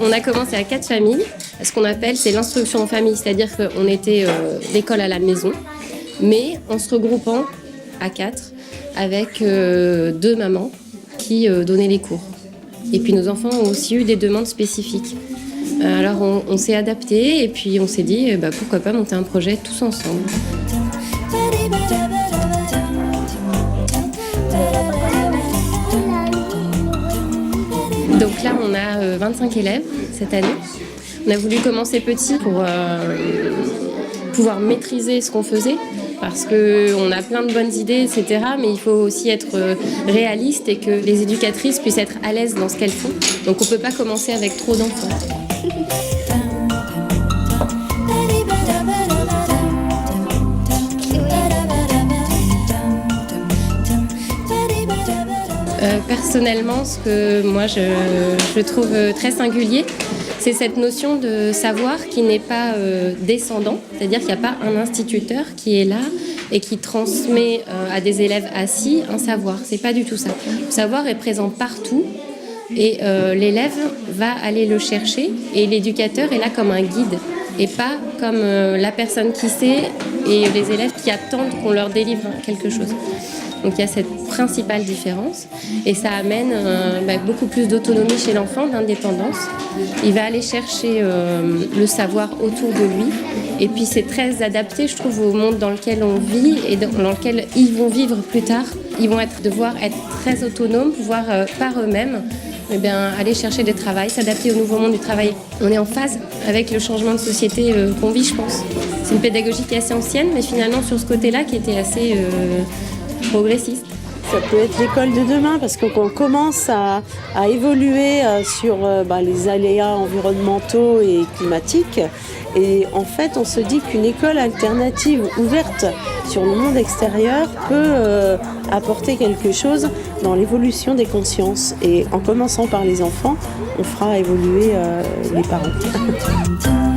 On a commencé à 4 familles. Ce qu'on appelle, c'est l'instruction en famille, c'est-à-dire qu'on était l'école à la maison, mais en se regroupant à 4 avec 2 mamans qui donnaient les cours. Et puis nos enfants ont aussi eu des demandes spécifiques. Alors on s'est adapté et puis on s'est dit pourquoi pas monter un projet tous ensemble. Donc là on a 25 élèves cette année. On a voulu commencer petit pour pouvoir maîtriser ce qu'on faisait, parce qu'on a plein de bonnes idées, etc. Mais il faut aussi être réaliste et que les éducatrices puissent être à l'aise dans ce qu'elles font. Donc on ne peut pas commencer avec trop d'enfants. Personnellement, ce que moi je trouve très singulier, c'est cette notion de savoir qui n'est pas descendant, c'est-à-dire qu'il n'y a pas un instituteur qui est là et qui transmet à des élèves assis un savoir. C'est pas du tout ça. Le savoir est présent partout et l'élève va aller le chercher et l'éducateur est là comme un guide et pas comme la personne qui sait et les élèves qui attendent qu'on leur délivre quelque chose. Donc il y a cette principale différence et ça amène beaucoup plus d'autonomie chez l'enfant, d'indépendance. Il va aller chercher le savoir autour de lui et puis c'est très adapté, je trouve, au monde dans lequel on vit et dans lequel ils vont vivre plus tard. Ils vont devoir être très autonomes, pouvoir par eux-mêmes aller chercher du travail, s'adapter au nouveau monde du travail. On est en phase avec le changement de société qu'on vit, je pense. C'est une pédagogie qui est assez ancienne, mais finalement sur ce côté-là qui était assez progressiste. Ça peut être l'école de demain parce qu'on commence à évoluer sur les aléas environnementaux et climatiques. Et en fait, on se dit qu'une école alternative ouverte sur le monde extérieur peut apporter quelque chose dans l'évolution des consciences. Et en commençant par les enfants, on fera évoluer les parents.